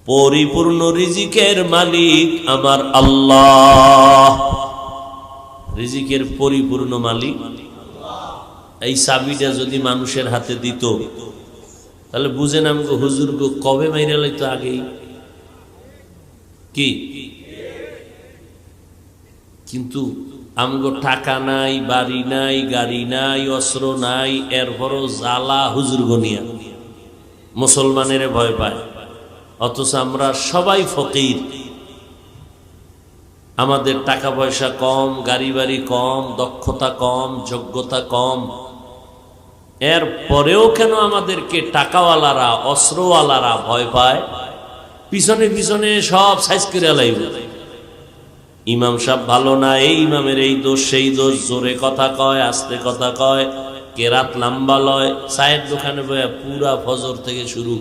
পরিপূর্ণ রিজিকের মালিক আমার আল্লাহ। রিজিকের পরিপূর্ণ মালিক। এই চাবিটা যদি মানুষের হাতে দিত তাহলে বুঝেন আমাকে হুজুর গো কবে মাইরা লাইতো আগেই কি। কিন্তু আমগো টাকা নাই, বাড়ি নাই, গাড়ি নাই, অস্ত্র নাই, এরপরও জ্বালা হুজুর গনিয়া মুসলমানের ভয় পায়। অথচ আমরা সবাই ফকির, আমাদের টাকা পয়সা কম, গাড়ি বাড়ি কম, দক্ষতা কম, যোগ্যতা কম। এর পরেও কেন আমাদেরকে টাকাওয়ালারা, অস্ত্রওয়ালারা ভয় পায়? পিছনে পিছনে সব সাইজ করে লাইবে। ইমাম সাহেব ভালো না, এই ইমামের এই দোষ সেই দোষ, জোরে কথা কয়, আস্তে কথা কয়, কেরাত লম্বা লয়, চায়ের দোকানে বয়া পুরা ফজর থেকে শুরু